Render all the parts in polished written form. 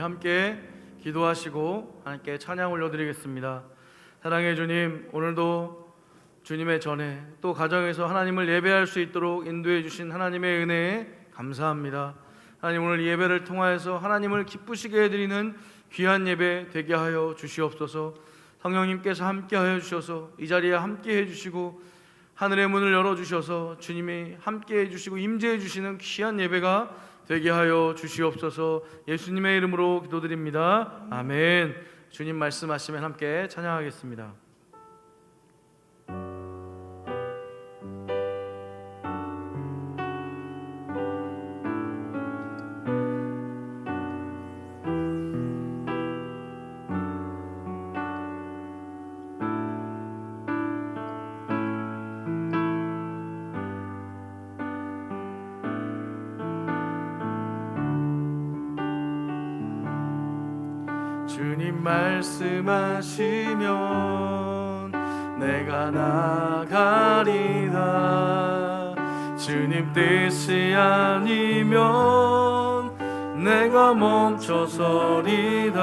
함께 기도하시고 하나님께 찬양 올려드리겠습니다. 사랑의 주님, 오늘도 주님의 전에 또 가정에서 하나님을 예배할 수 있도록 인도해 주신 하나님의 은혜에 감사합니다. 하나님, 오늘 예배를 통하여서 하나님을 기쁘시게 해드리는 귀한 예배 되게 하여 주시옵소서. 성령님께서 함께 하여 주셔서 이 자리에 함께 해주시고 하늘의 문을 열어주셔서 주님이 함께 해주시고 임재해 주시는 귀한 예배가 되게 하여 주시옵소서. 예수님의 이름으로 기도드립니다. 아멘. 주님 말씀하시면 함께 찬양하겠습니다. 주님 말씀하시면 내가 나가리라. 주님 뜻이 아니면 내가 멈춰서리라.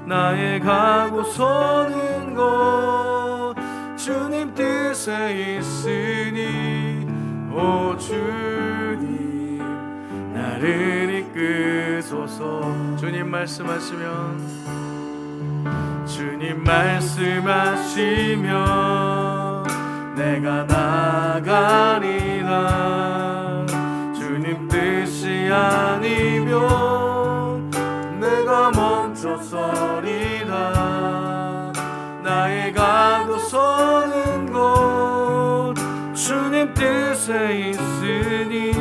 나의 가고 서는 것 주님 뜻에 있으니 오 주님 나를 이끄소서. 주님 말씀하시면 내가 나가리라. 주님 뜻이 아니면 내가 멈춰서리라. 나의 가고 서는 곳 주님 뜻에 있으니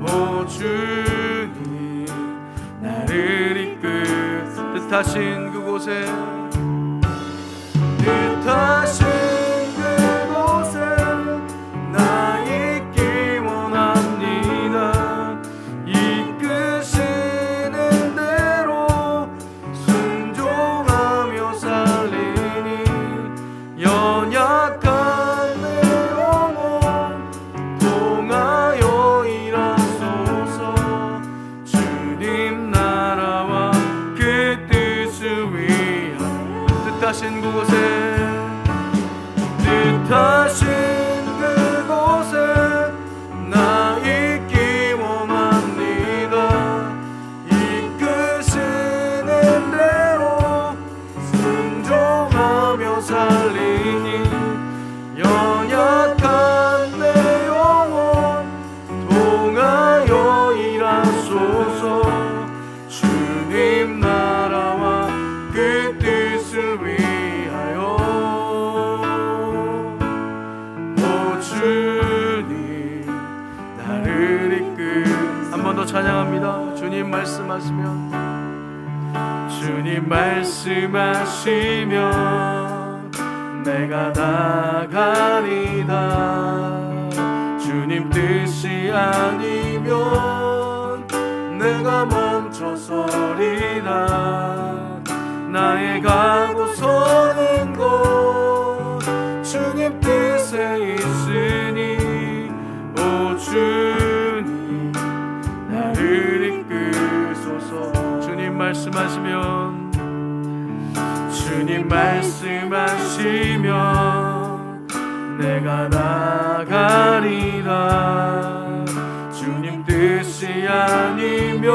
오 주님 나를 이끌 뜻하신 그곳에 나 있기 원합니다. 이끄시는 대로 순종하며 살리니 연약한 내 영혼 통하여 일하소서. 주님 나라와 그 뜻을 위하여 뜻하신 그곳에 나 있기 원합니다. 이끄시는 대로 순종하며 살리니 연약한 내 영혼 통하여 일하소서. 주님 나라와 그 뜻을 위하여 주님 나를 이끌 한 번 더 찬양합니다. 주님 말씀하시면 내가 나가리라. 주님 뜻이 아니면 내가 멈춰서리라. 나의 가고 서는 곳 주님 뜻에 있으니 오 주님 나를 이끄소서. 주님 말씀하시면 내가 나가리라. 주님 뜻이 아니면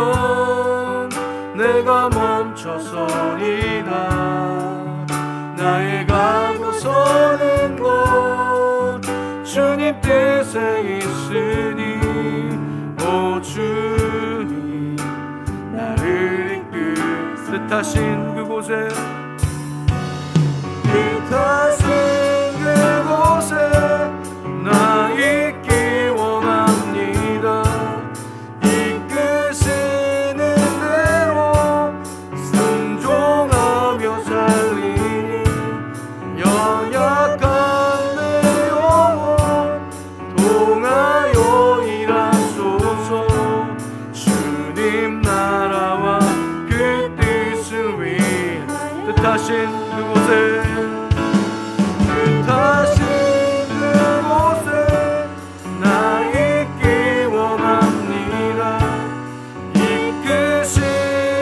내가 멈춰서리라. 나의 가고 서는 곳 주님 뜻에 있으니 오 주님 나를 이끌 뜻하신 그곳에 나 있기 원합니다. 이끄시는 대로 순종하며 살리니 연약한 내 영혼 통하여 일하소서. 주님 나라와 그 뜻을 위해 뜻하신 그곳에 나 있기 원합니다. 이끄시는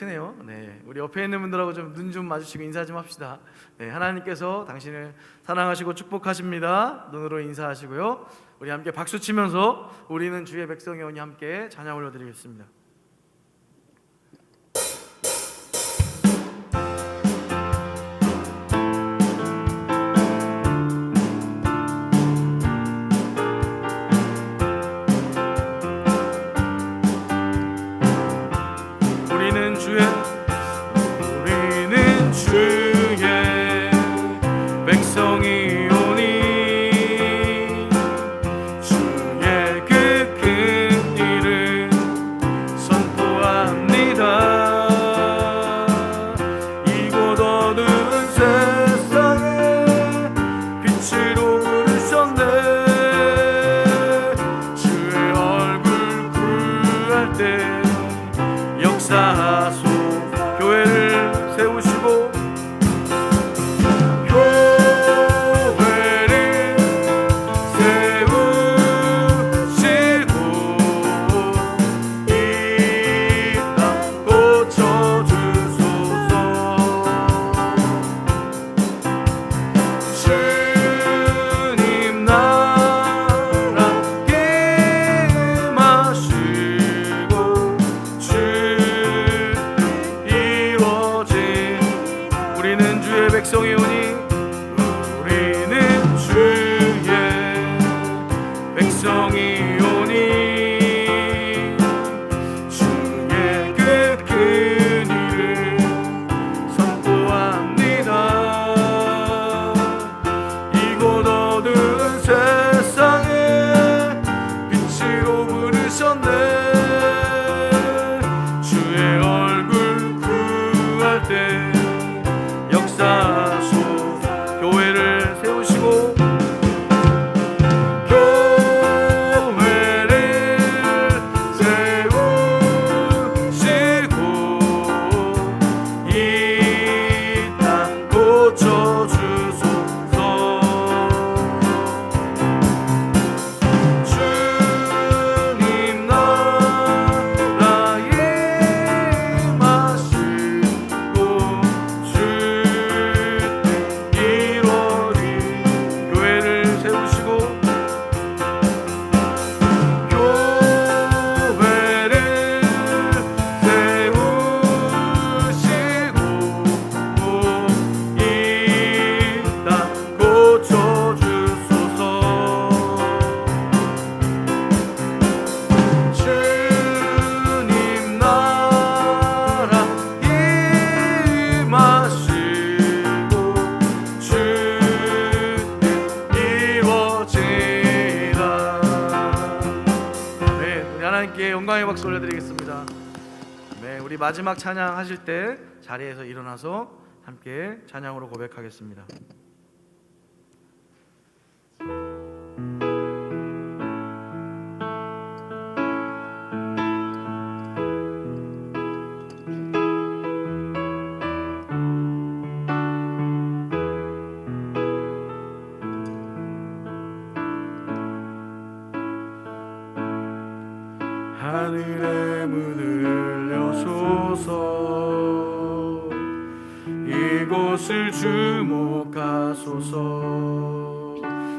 크네요. 네, 우리 옆에 있는 분들하고 좀 눈 좀 마주치고 인사 좀 합시다. 네, 하나님께서 당신을 사랑하시고 축복하십니다. 눈으로 인사하시고요. 우리 함께 박수 치면서 우리는 주의 백성이 오니 함께 찬양 올려드리겠습니다. 우리는 주의 백성이 오니 주의 그 큰 일을 선포합니다. 이곳 어두운 세상에 빛으로 부르셨네. 주의 얼굴 구할 때 역사하소. 교회를 세우시고 이 땅 고쳐주소서. 주님 나라 임하시고 우리는 주의 백성이 오니 우리는 주의 백성이 오니 주의 그 큰 일을 선포합니다. 이곳 어두운 세상에 빛으로 부르셨네. 주의 얼굴 구할 때 역사하소. 교회를 세우시고 이 땅 고쳐주소서. 주님 나라 임하시고 교회를 세우시고 이 땅 고쳐주소서. 주님 나라 임하시고 이루어지라. 네, 우리 하나님께 영광의 박수 올려드리겠습니다. 네, 우리 마지막 찬양 하실 때 자리에서 일어나서 함께 찬양으로 고백하겠습니다. 하늘의 문을 여소서. 이곳을 주목하소서.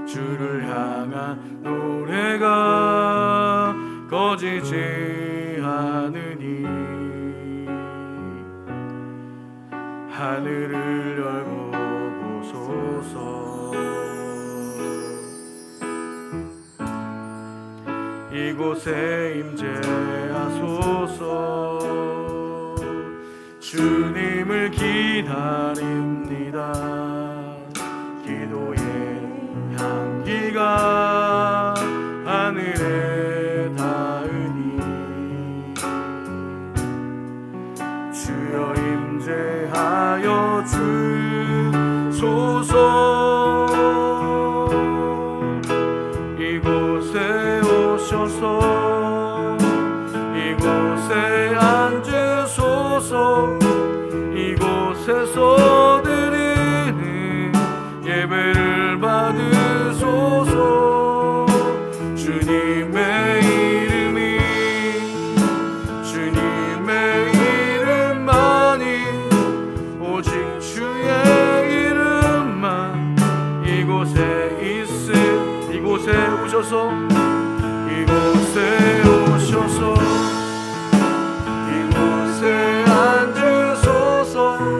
주를 향한 노래가 꺼지지 않으니 하늘을 열고 보소서. 이곳에 임재하소서. 주님을 기다립니다. 기도의 향기가 하늘에 닿으니 주여 임재하여 주소서. 이곳에 오셔서 이곳에 앉으소서. 이곳에서 드리는 예배를 받으소서. 주님의 이름이 주님의 이름만 오셔서 이곳에 오셔서 이곳에 앉으소서.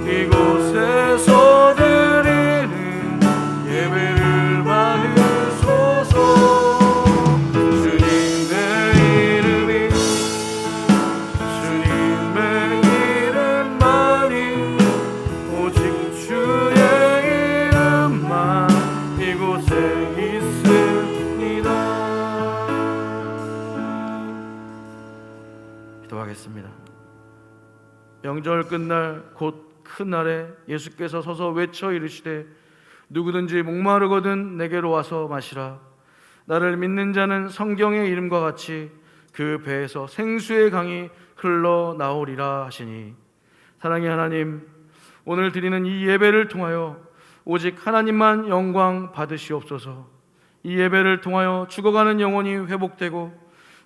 이곳에서 드리는 예배를 받으소서. 주님의 이름이 주님의 이름만이 오직 주의 이름만 이곳에 있습니다. 기도하겠습니다. 명절 끝날 곧 큰 날에 예수께서 서서 외쳐 이르시되 누구든지 목마르거든 내게로 와서 마시라. 나를 믿는 자는 성경의 이름과 같이 그 배에서 생수의 강이 흘러나오리라 하시니. 사랑의 하나님, 오늘 드리는 이 예배를 통하여 오직 하나님만 영광 받으시옵소서. 이 예배를 통하여 죽어가는 영혼이 회복되고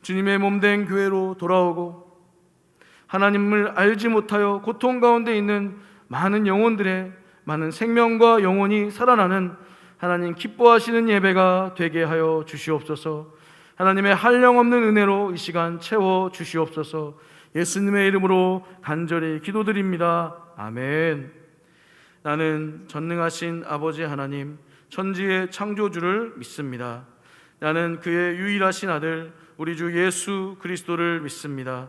주님의 몸된 교회로 돌아오고 하나님을 알지 못하여 고통 가운데 있는 많은 영혼들의 많은 생명과 영혼이 살아나는 하나님 기뻐하시는 예배가 되게 하여 주시옵소서. 하나님의 한량없는 은혜로 이 시간 채워 주시옵소서. 예수님의 이름으로 간절히 기도드립니다. 아멘. 나는 전능하신 아버지 하나님 천지의 창조주를 믿습니다. 나는 그의 유일하신 아들 우리 주 예수 그리스도를 믿습니다.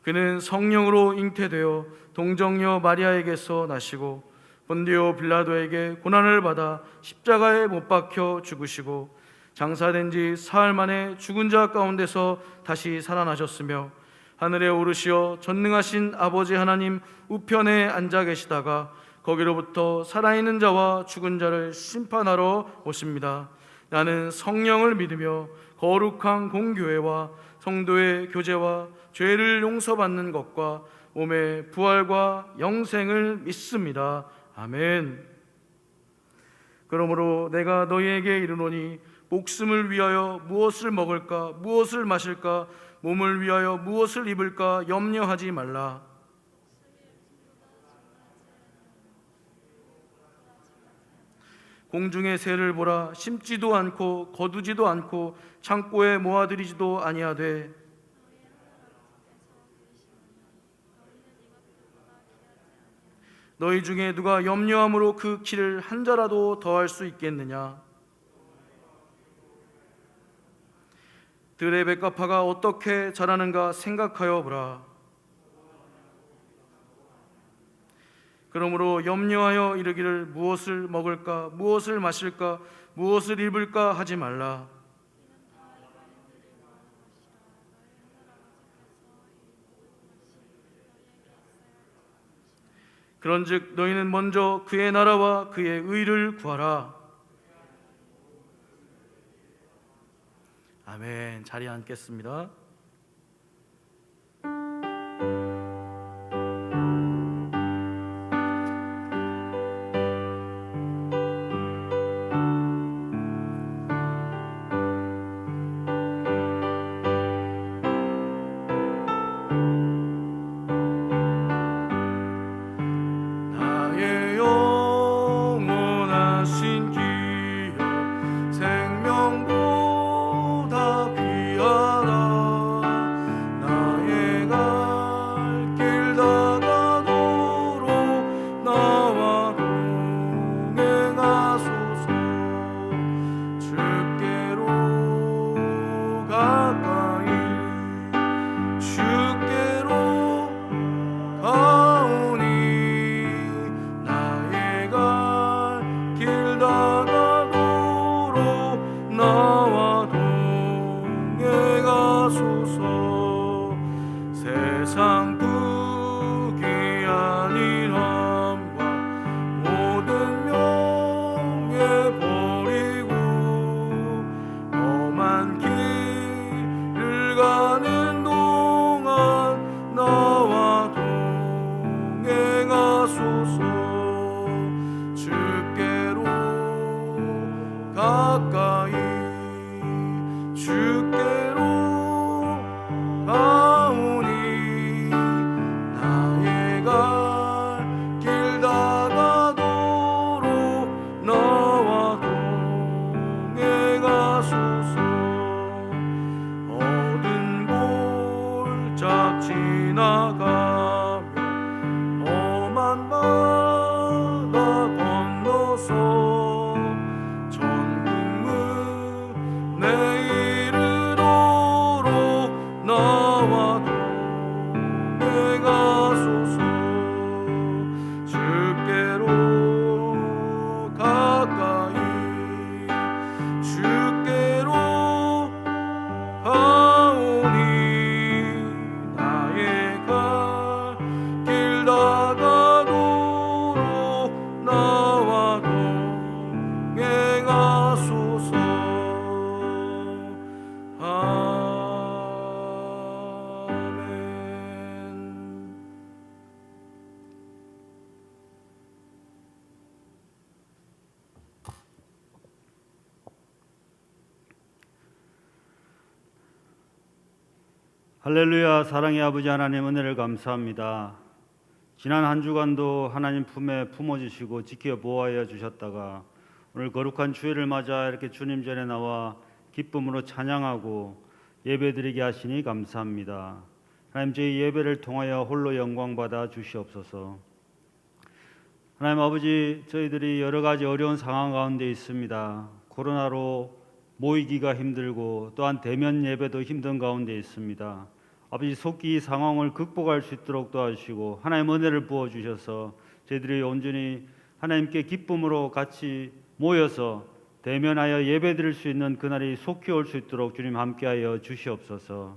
그는 성령으로 잉태되어 동정녀 마리아에게서 나시고 본디오 빌라도에게 고난을 받아 십자가에 못 박혀 죽으시고 장사된 지 사흘 만에 죽은 자 가운데서 다시 살아나셨으며 하늘에 오르시어 전능하신 아버지 하나님 우편에 앉아 계시다가 거기로부터 살아있는 자와 죽은 자를 심판하러 오십니다. 나는 성령을 믿으며 거룩한 공교회와 성도의 교제와 죄를 용서받는 것과 몸의 부활과 영생을 믿습니다. 아멘. 그러므로 내가 너희에게 이르노니 목숨을 위하여 무엇을 먹을까 무엇을 마실까 몸을 위하여 무엇을 입을까 염려하지 말라. 공중의 새를 보라. 심지도 않고 거두지도 않고 창고에 모아들이지도 아니하되 너희 중에 누가 염려함으로 그 키를 한 자라도 더할 수 있겠느냐. 들의 백합화가 어떻게 자라는가 생각하여 보라. 그러므로 염려하여 이르기를 무엇을 먹을까 무엇을 마실까 무엇을 입을까 하지 말라. 그런즉 너희는 먼저 그의 나라와 그의 의를 구하라. 아멘. 자리에 앉겠습니다. 나와 동행하소서. 할렐루야. 사랑의 아버지 하나님, 은혜를 감사합니다. 지난 한 주간도 하나님 품에 품어주시고 지켜 보호하여 주셨다가 오늘 거룩한 주일을 맞아 이렇게 주님 전에 나와 기쁨으로 찬양하고 예배드리게 하시니 감사합니다. 하나님, 저희 예배를 통하여 홀로 영광 받아 주시옵소서. 하나님 아버지, 저희들이 여러 가지 어려운 상황 가운데 있습니다. 코로나로 모이기가 힘들고 또한 대면 예배도 힘든 가운데 있습니다. 아버지, 속히 이 상황을 극복할 수 있도록 도와주시고 하나님 은혜를 부어주셔서 저희들이 온전히 하나님께 기쁨으로 같이 모여서 대면하여 예배드릴 수 있는 그날이 속히 올 수 있도록 주님 함께하여 주시옵소서.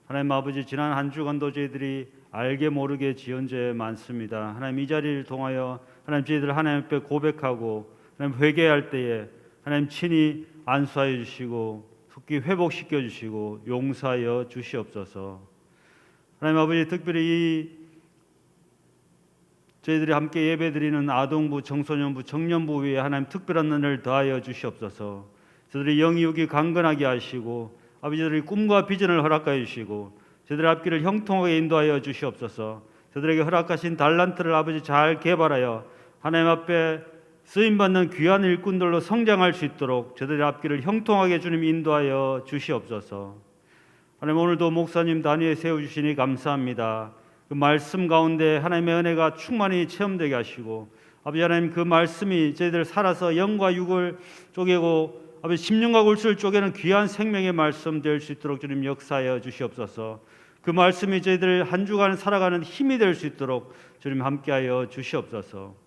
하나님 아버지, 지난 한 주간도 저희들이 알게 모르게 지은 죄 많습니다. 하나님, 이 자리를 통하여 하나님 저희들 하나님 앞에 고백하고 하나님 회개할 때에 하나님 친히 안수하여 주시고 속히 회복시켜 주시고 용서하여 주시옵소서. 하나님 아버지, 특별히 저희들이 함께 예배드리는 아동부, 청소년부, 청년부 위에 하나님 특별한 은혜를 더하여 주시옵소서. 저희들의 영육이 강건하게 하시고 아버지들의 꿈과 비전을 허락하여 주시고 저희들의 앞길을 형통하게 인도하여 주시옵소서. 저희들에게 허락하신 달란트를 아버지 잘 개발하여 하나님 앞에 쓰임받는 귀한 일꾼들로 성장할 수 있도록 저들의 앞길을 형통하게 주님 인도하여 주시옵소서. 하나님, 오늘도 목사님 단위에 세워주시니 감사합니다. 그 말씀 가운데 하나님의 은혜가 충만히 체험되게 하시고 아버지 하나님, 그 말씀이 저희들 살아서 영과 육을 쪼개고 아버지 심령과 골수를 쪼개는 귀한 생명의 말씀 될 수 있도록 주님 역사하여 주시옵소서. 그 말씀이 저희들 한 주간 살아가는 힘이 될 수 있도록 주님 함께하여 주시옵소서.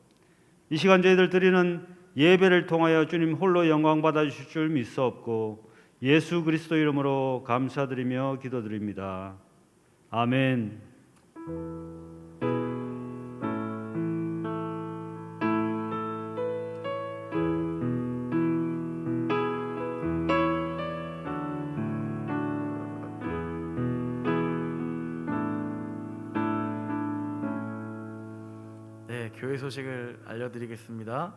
이 시간 저희들 드리는 예배를 통하여 주님 홀로 영광 받아주실 줄 믿사옵고 예수 그리스도 이름으로 감사드리며 기도드립니다. 아멘. 교회 소식을 알려드리겠습니다.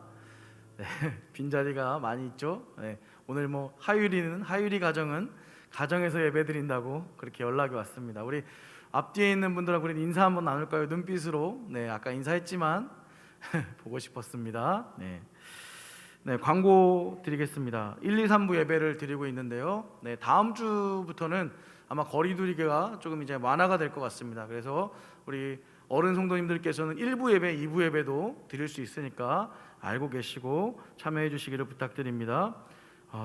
네, 빈자리가 많이 있죠. 네, 오늘 하유리 가정은 가정에서 예배드린다고 그렇게 연락이 왔습니다. 우리 앞뒤에 있는 분들하고 우리 인사 한번 나눌까요? 눈빛으로. 네, 아까 인사했지만 보고 싶었습니다. 네, 광고 드리겠습니다. 1, 2, 3부 예배를 드리고 있는데요. 네, 다음 주부터는 아마 거리두기가 조금 이제 완화가 될 것 같습니다. 그래서 우리 어른 성도님들께서는 1부 예배, 2부 예배도 드릴 수 있으니까 알고 계시고 참여해 주시기를 부탁드립니다.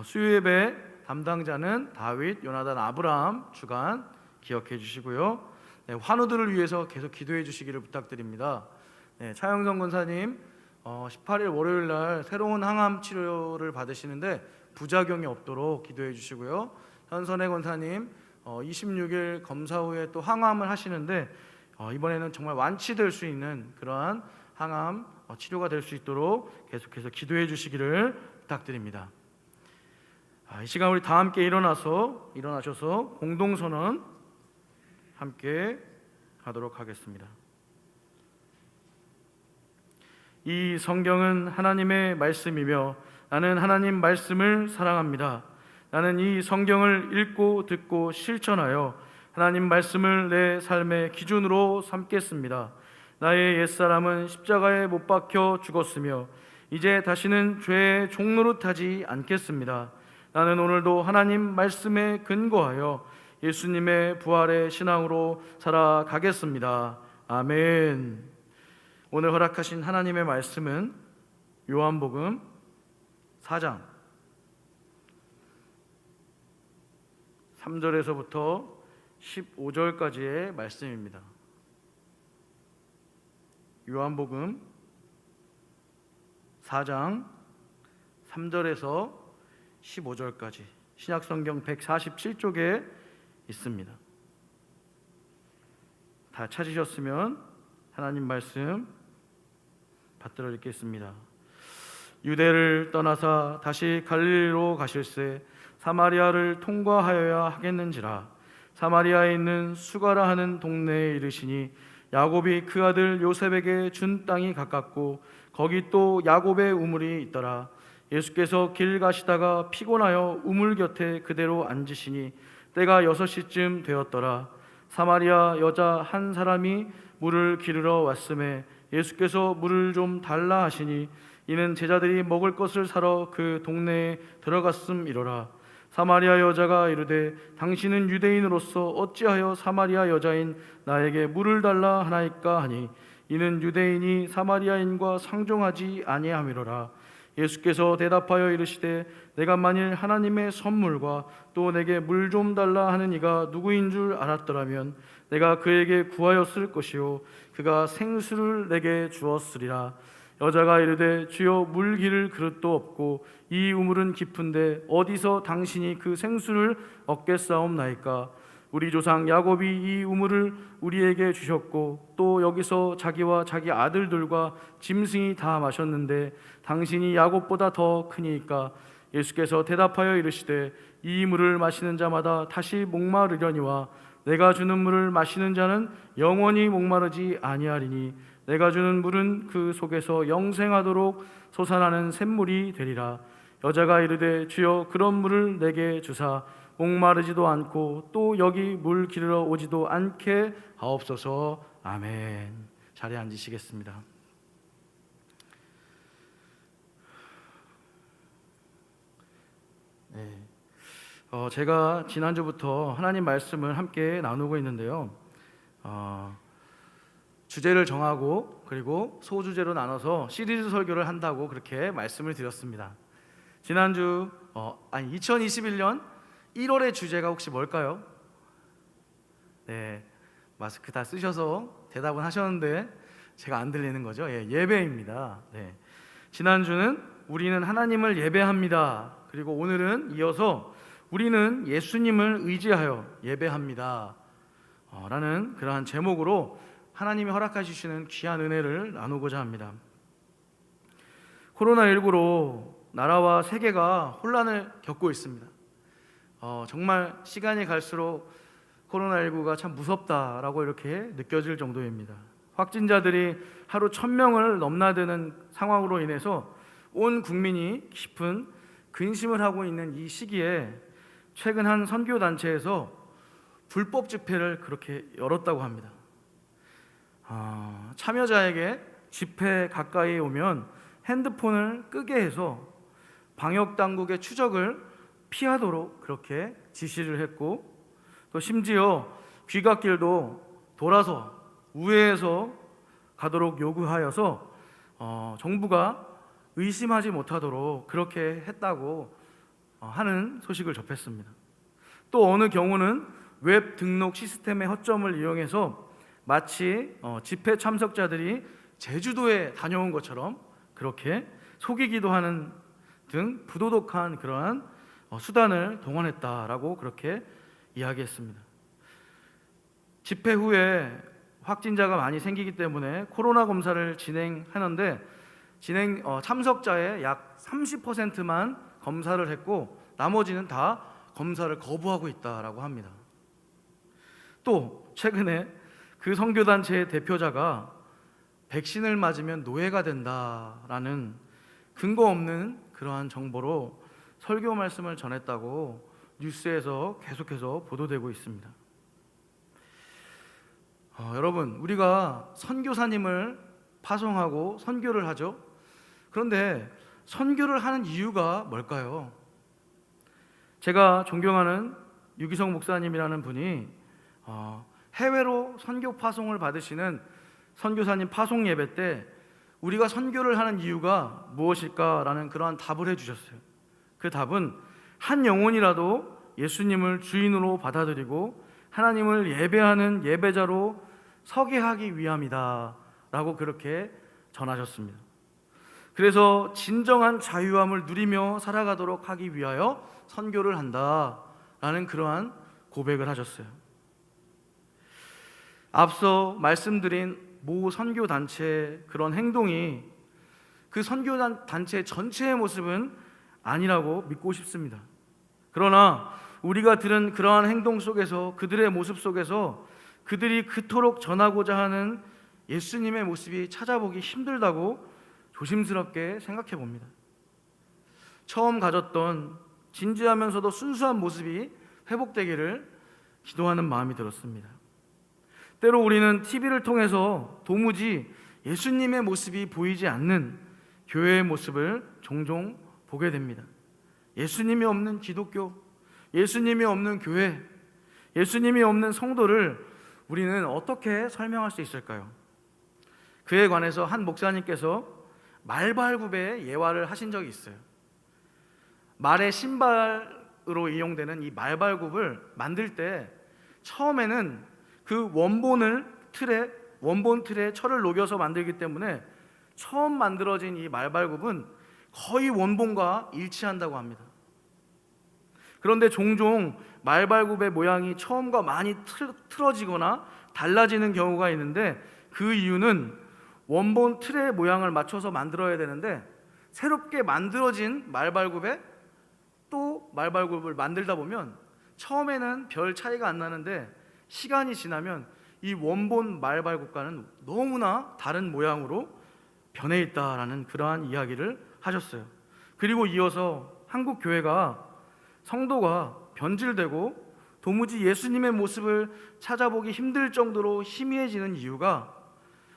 수요 예배 담당자는 다윗, 요나단, 아브라함 주간 기억해 주시고요. 네, 환우들을 위해서 계속 기도해 주시기를 부탁드립니다. 네, 차영성 권사님 18일 월요일 날 새로운 항암 치료를 받으시는데 부작용이 없도록 기도해 주시고요. 현선혜 권사님 26일 검사 후에 또 항암을 하시는데 이번에는 정말 완치될 수 있는 그러한 항암 치료가 될 수 있도록 계속해서 기도해 주시기를 부탁드립니다. 이 시간 우리 다 함께 일어나셔서 공동선언 함께 하도록 하겠습니다. 이 성경은 하나님의 말씀이며 나는 하나님 말씀을 사랑합니다. 나는 이 성경을 읽고 듣고 실천하여 하나님 말씀을 내 삶의 기준으로 삼겠습니다. 나의 옛사람은 십자가에 못 박혀 죽었으며 이제 다시는 죄의 종노릇하지 않겠습니다. 나는 오늘도 하나님 말씀에 근거하여 예수님의 부활의 신앙으로 살아가겠습니다. 아멘. 오늘 허락하신 하나님의 말씀은 요한복음 4장 3절에서부터 15절까지의 말씀입니다. 요한복음 4장 3절에서 15절까지 신약성경 147쪽에 있습니다. 다 찾으셨으면 하나님 말씀 받들어 읽겠습니다. 유대를 떠나사 다시 갈릴리로 가실새 사마리아를 통과하여야 하겠는지라. 사마리아에 있는 수가라 하는 동네에 이르시니 야곱이 그 아들 요셉에게 준 땅이 가깝고 거기 또 야곱의 우물이 있더라. 예수께서 길 가시다가 피곤하여 우물 곁에 그대로 앉으시니 때가 6시쯤 되었더라. 사마리아 여자 한 사람이 물을 기르러 왔음에 예수께서 물을 좀 달라 하시니 이는 제자들이 먹을 것을 사러 그 동네에 들어갔음이로라. 사마리아 여자가 이르되 당신은 유대인으로서 어찌하여 사마리아 여자인 나에게 물을 달라 하나이까 하니 이는 유대인이 사마리아인과 상종하지 아니함이로라. 예수께서 대답하여 이르시되 내가 만일 하나님의 선물과 또 내게 물 좀 달라 하는 이가 누구인 줄 알았더라면 내가 그에게 구하였을 것이요 그가 생수를 내게 주었으리라. 여자가 이르되 주여 물 기를 그릇도 없고 이 우물은 깊은데 어디서 당신이 그 생수를 얻겠사옵나이까. 우리 조상 야곱이 이 우물을 우리에게 주셨고 또 여기서 자기와 자기 아들들과 짐승이 다 마셨는데 당신이 야곱보다 더 크니까. 예수께서 대답하여 이르시되 이 물을 마시는 자마다 다시 목마르려니와 내가 주는 물을 마시는 자는 영원히 목마르지 아니하리니 내가 주는 물은 그 속에서 영생하도록 솟아나는 샘물이 되리라. 여자가 이르되 주여 그런 물을 내게 주사 목마르지도 않고 또 여기 물 기르러 오지도 않게 하옵소서. 아멘. 자리에 앉으시겠습니다. 네. 제가 지난주부터 하나님 말씀을 함께 나누고 있는데요. 주제를 정하고 그리고 소주제로 나눠서 시리즈 설교를 한다고 그렇게 말씀을 드렸습니다. 지난주 2021년 1월의 주제가 혹시 뭘까요? 네, 마스크 다 쓰셔서 대답은 하셨는데 제가 안 들리는 거죠. 예배입니다. 네. 지난주는 우리는 하나님을 예배합니다. 그리고 오늘은 이어서 우리는 예수님을 의지하여 예배합니다. 라는 그러한 제목으로 하나님이 허락해 주시는 귀한 은혜를 나누고자 합니다. 코로나19로 나라와 세계가 혼란을 겪고 있습니다. 정말 시간이 갈수록 코로나19가 참 무섭다라고 이렇게 느껴질 정도입니다. 확진자들이 하루 1000명을 넘나드는 상황으로 인해서 온 국민이 깊은 근심을 하고 있는 이 시기에 최근 한 선교단체에서 불법 집회를 그렇게 열었다고 합니다. 참여자에게 집회 가까이 오면 핸드폰을 끄게 해서 방역당국의 추적을 피하도록 그렇게 지시를 했고 또 심지어 귀갓길도 돌아서 우회해서 가도록 요구하여서 정부가 의심하지 못하도록 그렇게 했다고 하는 소식을 접했습니다. 또 어느 경우는 웹 등록 시스템의 허점을 이용해서 마치 집회 참석자들이 제주도에 다녀온 것처럼 그렇게 속이기도 하는 등 부도덕한 그러한 수단을 동원했다라고 그렇게 이야기했습니다. 집회 후에 확진자가 많이 생기기 때문에 코로나 검사를 진행하는데 참석자의 약 30%만 검사를 했고 나머지는 다 검사를 거부하고 있다라고 합니다. 또 최근에 그 선교단체의 대표자가 백신을 맞으면 노예가 된다라는 근거 없는 그러한 정보로 설교 말씀을 전했다고 뉴스에서 계속해서 보도되고 있습니다. 여러분, 우리가 선교사님을 파송하고 선교를 하죠. 그런데 선교를 하는 이유가 뭘까요? 제가 존경하는 유기성 목사님이라는 분이 해외로 선교 파송을 받으시는 선교사님 파송 예배 때 우리가 선교를 하는 이유가 무엇일까라는 그러한 답을 해주셨어요. 그 답은 한 영혼이라도 예수님을 주인으로 받아들이고 하나님을 예배하는 예배자로 서게 하기 위함이다 라고 그렇게 전하셨습니다. 그래서 진정한 자유함을 누리며 살아가도록 하기 위하여 선교를 한다라는 그러한 고백을 하셨어요. 앞서 말씀드린 모 선교단체의 그런 행동이 그 선교단체 전체의 모습은 아니라고 믿고 싶습니다. 그러나 우리가 들은 그러한 행동 속에서, 그들의 모습 속에서 그들이 그토록 전하고자 하는 예수님의 모습이 찾아보기 힘들다고 조심스럽게 생각해 봅니다. 처음 가졌던 진지하면서도 순수한 모습이 회복되기를 기도하는 마음이 들었습니다. 때로 우리는 TV를 통해서 도무지 예수님의 모습이 보이지 않는 교회의 모습을 종종 보게 됩니다. 예수님이 없는 기독교, 예수님이 없는 교회, 예수님이 없는 성도를 우리는 어떻게 설명할 수 있을까요? 그에 관해서 한 목사님께서 말발굽의 예화를 하신 적이 있어요. 말의 신발으로 이용되는 이 말발굽을 만들 때 처음에는 그 원본 틀에 철을 녹여서 만들기 때문에 처음 만들어진 이 말발굽은 거의 원본과 일치한다고 합니다. 그런데 종종 말발굽의 모양이 처음과 많이 틀어지거나 달라지는 경우가 있는데 그 이유는 원본 틀의 모양을 맞춰서 만들어야 되는데 새롭게 만들어진 말발굽에 또 말발굽을 만들다 보면 처음에는 별 차이가 안 나는데 시간이 지나면 이 원본 말발굽과는 너무나 다른 모양으로 변해 있다라는 그러한 이야기를 하셨어요. 그리고 이어서 한국 교회가 성도가 변질되고 도무지 예수님의 모습을 찾아보기 힘들 정도로 희미해지는 이유가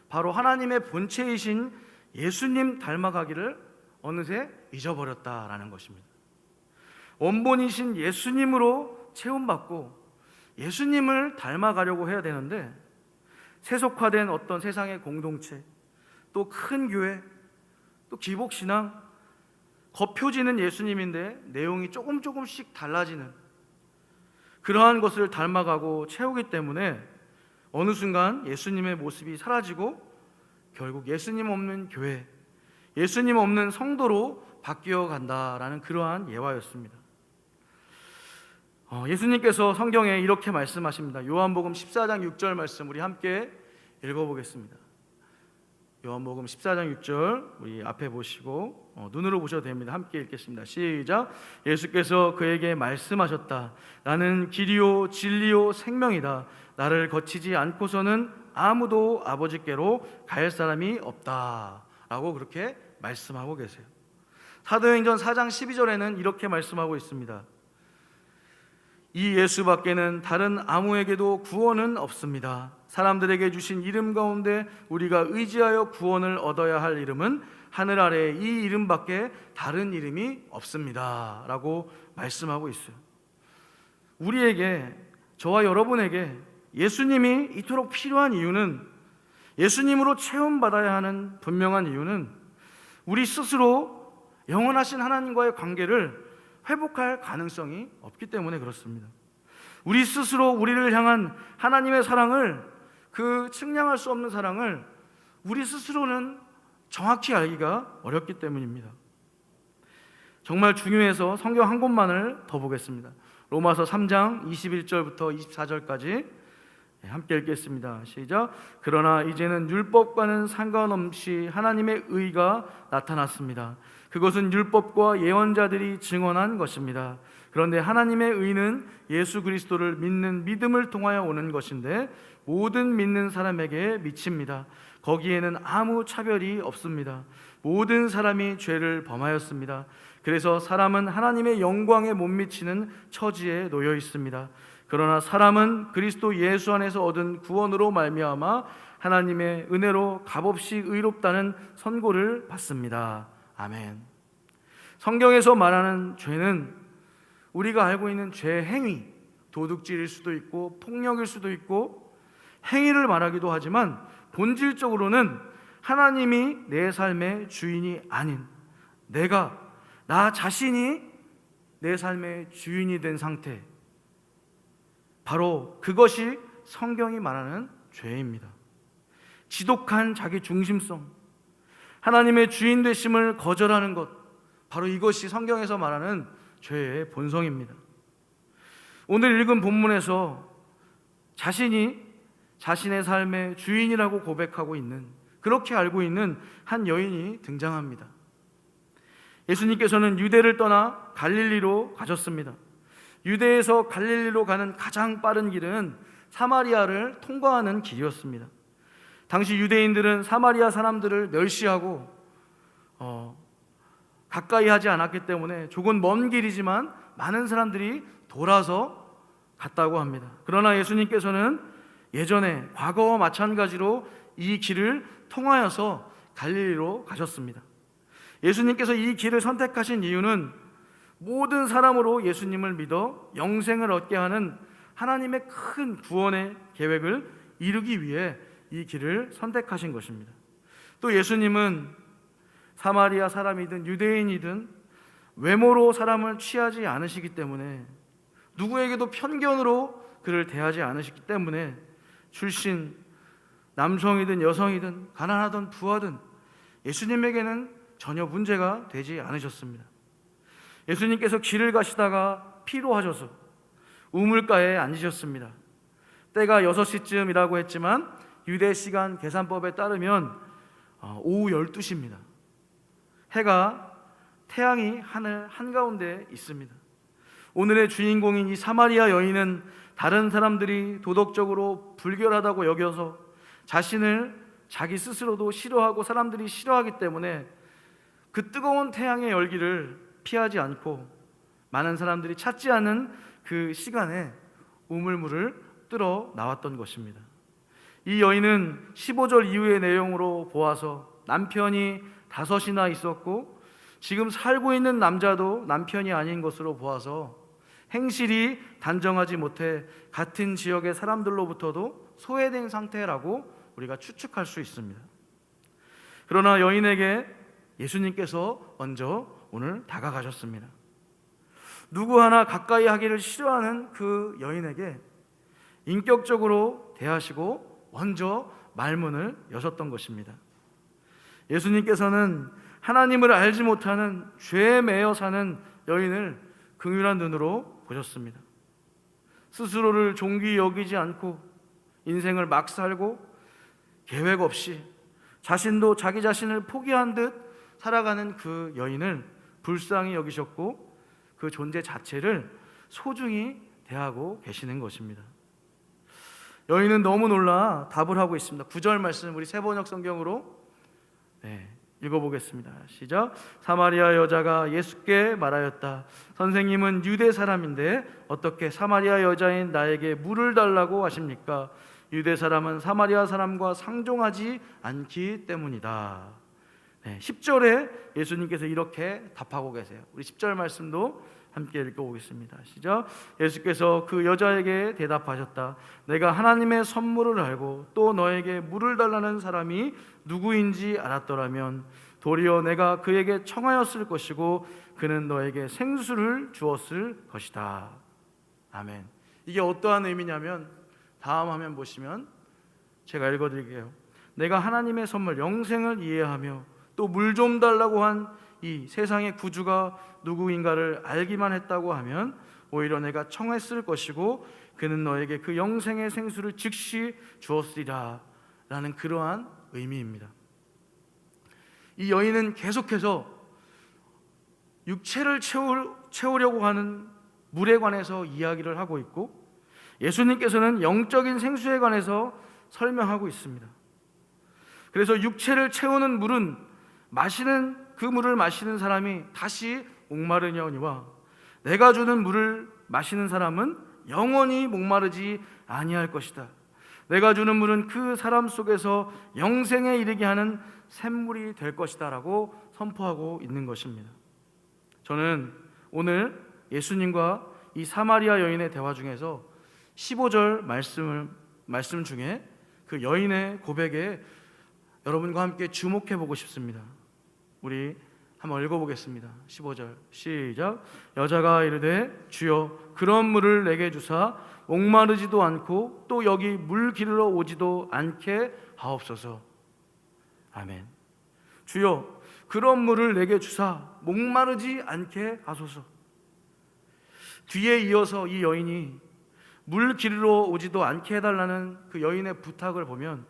바로 하나님의 본체이신 예수님 닮아가기를 어느새 잊어버렸다라는 것입니다. 원본이신 예수님으로 체험받고 예수님을 닮아가려고 해야 되는데 세속화된 어떤 세상의 공동체, 또 큰 교회, 또 기복신앙, 겉표지는 예수님인데 내용이 조금씩 달라지는 그러한 것을 닮아가고 채우기 때문에 어느 순간 예수님의 모습이 사라지고 결국 예수님 없는 교회, 예수님 없는 성도로 바뀌어 간다라는 그러한 예화였습니다. 예수님께서 성경에 이렇게 말씀하십니다. 요한복음 14장 6절 말씀 우리 함께 읽어보겠습니다. 요한복음 14장 6절 우리 앞에 보시고 눈으로 보셔도 됩니다. 함께 읽겠습니다. 시작. 예수께서 그에게 말씀하셨다. 나는 길이요 진리요 생명이다. 나를 거치지 않고서는 아무도 아버지께로 갈 사람이 없다 라고 그렇게 말씀하고 계세요. 사도행전 4장 12절에는 이렇게 말씀하고 있습니다. 이 예수밖에는 다른 아무에게도 구원은 없습니다. 사람들에게 주신 이름 가운데 우리가 의지하여 구원을 얻어야 할 이름은 하늘 아래 이 이름밖에 다른 이름이 없습니다 라고 말씀하고 있어요. 우리에게, 저와 여러분에게 예수님이 이토록 필요한 이유는, 예수님으로 체험받아야 하는 분명한 이유는 우리 스스로 영원하신 하나님과의 관계를 회복할 가능성이 없기 때문에 그렇습니다. 우리 스스로 우리를 향한 하나님의 사랑을, 그 측량할 수 없는 사랑을 우리 스스로는 정확히 알기가 어렵기 때문입니다. 정말 중요해서 성경 한 곳만을 더 보겠습니다. 로마서 3장 21절부터 24절까지 함께 읽겠습니다. 시작. 그러나 이제는 율법과는 상관없이 하나님의 의가 나타났습니다. 그것은 율법과 예언자들이 증언한 것입니다. 그런데 하나님의 의는 예수 그리스도를 믿는 믿음을 통하여 오는 것인데 모든 믿는 사람에게 미칩니다. 거기에는 아무 차별이 없습니다. 모든 사람이 죄를 범하였습니다. 그래서 사람은 하나님의 영광에 못 미치는 처지에 놓여 있습니다. 그러나 사람은 그리스도 예수 안에서 얻은 구원으로 말미암아 하나님의 은혜로 값없이 의롭다는 선고를 받습니다. 아멘. 성경에서 말하는 죄는 우리가 알고 있는 죄 행위, 도둑질일 수도 있고 폭력일 수도 있고 행위를 말하기도 하지만 본질적으로는 하나님이 내 삶의 주인이 아닌 나 자신이 내 삶의 주인이 된 상태, 바로 그것이 성경이 말하는 죄입니다. 지독한 자기 중심성, 하나님의 주인 되심을 거절하는 것, 바로 이것이 성경에서 말하는 죄의 본성입니다. 오늘 읽은 본문에서 자신이 자신의 삶의 주인이라고 고백하고 있는, 그렇게 알고 있는 한 여인이 등장합니다. 예수님께서는 유대를 떠나 갈릴리로 가셨습니다. 유대에서 갈릴리로 가는 가장 빠른 길은 사마리아를 통과하는 길이었습니다. 당시 유대인들은 사마리아 사람들을 멸시하고 가까이 하지 않았기 때문에 조금 먼 길이지만 많은 사람들이 돌아서 갔다고 합니다. 그러나 예수님께서는 예전에 과거와 마찬가지로 이 길을 통하여서 갈릴리로 가셨습니다. 예수님께서 이 길을 선택하신 이유는 모든 사람으로 예수님을 믿어 영생을 얻게 하는 하나님의 큰 구원의 계획을 이루기 위해 이 길을 선택하신 것입니다. 또 예수님은 사마리아 사람이든 유대인이든 외모로 사람을 취하지 않으시기 때문에, 누구에게도 편견으로 그를 대하지 않으시기 때문에 출신 남성이든 여성이든 가난하든 부하든 예수님에게는 전혀 문제가 되지 않으셨습니다. 예수님께서 길을 가시다가 피로하셔서 우물가에 앉으셨습니다. 때가 6시쯤이라고 했지만 유대 시간 계산법에 따르면 오후 12시입니다. 태양이 하늘 한가운데 있습니다. 오늘의 주인공인 이 사마리아 여인은 다른 사람들이 도덕적으로 불결하다고 여겨서 자기 스스로도 싫어하고 사람들이 싫어하기 때문에 그 뜨거운 태양의 열기를 피하지 않고 많은 사람들이 찾지 않은 그 시간에 우물물을 뚫어 나왔던 것입니다. 이 여인은 15절 이후의 내용으로 보아서 남편이 5이나 있었고 지금 살고 있는 남자도 남편이 아닌 것으로 보아서 행실이 단정하지 못해 같은 지역의 사람들로부터도 소외된 상태라고 우리가 추측할 수 있습니다. 그러나 여인에게 예수님께서 먼저 오늘 다가가셨습니다. 누구 하나 가까이 하기를 싫어하는 그 여인에게 인격적으로 대하시고 먼저 말문을 여셨던 것입니다. 예수님께서는 하나님을 알지 못하는 죄에 매여 사는 여인을 긍휼한 눈으로 보셨습니다. 스스로를 존귀 여기지 않고 인생을 막 살고 계획 없이 자신도 자기 자신을 포기한 듯 살아가는 그 여인을 불쌍히 여기셨고 그 존재 자체를 소중히 대하고 계시는 것입니다. 여인은 너무 놀라 답을 하고 있습니다. 9절 말씀 우리 세번역 성경으로 읽어보겠습니다. 시작. 사마리아 여자가 예수께 말하였다. 선생님은 유대 사람인데 어떻게 사마리아 여자인 나에게 물을 달라고 하십니까? 유대 사람은 사마리아 사람과 상종하지 않기 때문이다. 10절에 예수님께서 이렇게 답하고 계세요. 우리 10절 말씀도 함께 읽어보겠습니다. 시작. 예수께서 그 여자에게 대답하셨다. 내가 하나님의 선물을 알고 또 너에게 물을 달라는 사람이 누구인지 알았더라면 도리어 내가 그에게 청하였을 것이고 그는 너에게 생수를 주었을 것이다. 아멘. 이게 어떠한 의미냐면 다음 화면 보시면 제가 읽어드릴게요. 내가 하나님의 선물 영생을 이해하며 또 물 좀 달라고 한 이 세상의 구주가 누구인가를 알기만 했다고 하면 오히려 내가 청했을 것이고 그는 너에게 그 영생의 생수를 즉시 주었으리라 라는 그러한 의미입니다. 이 여인은 계속해서 육체를 채우려고 하는 물에 관해서 이야기를 하고 있고 예수님께서는 영적인 생수에 관해서 설명하고 있습니다. 그래서 육체를 채우는 물은 그 물을 마시는 사람이 다시 목마르냐니와 내가 주는 물을 마시는 사람은 영원히 목마르지 아니할 것이다. 내가 주는 물은 그 사람 속에서 영생에 이르게 하는 샘물이 될 것이다 라고 선포하고 있는 것입니다. 저는 오늘 예수님과 이 사마리아 여인의 대화 중에서 15절 말씀 중에 그 여인의 고백에 여러분과 함께 주목해 보고 싶습니다. 우리 한번 읽어보겠습니다. 15절 시작. 여자가 이르되 주여 그런 물을 내게 주사 목마르지도 않고 또 여기 물 기르러 오지도 않게 하옵소서. 아멘. 주여 그런 물을 내게 주사 목마르지 않게 하소서. 뒤에 이어서 이 여인이 물 기르러 오지도 않게 해달라는 그 여인의 부탁을 보면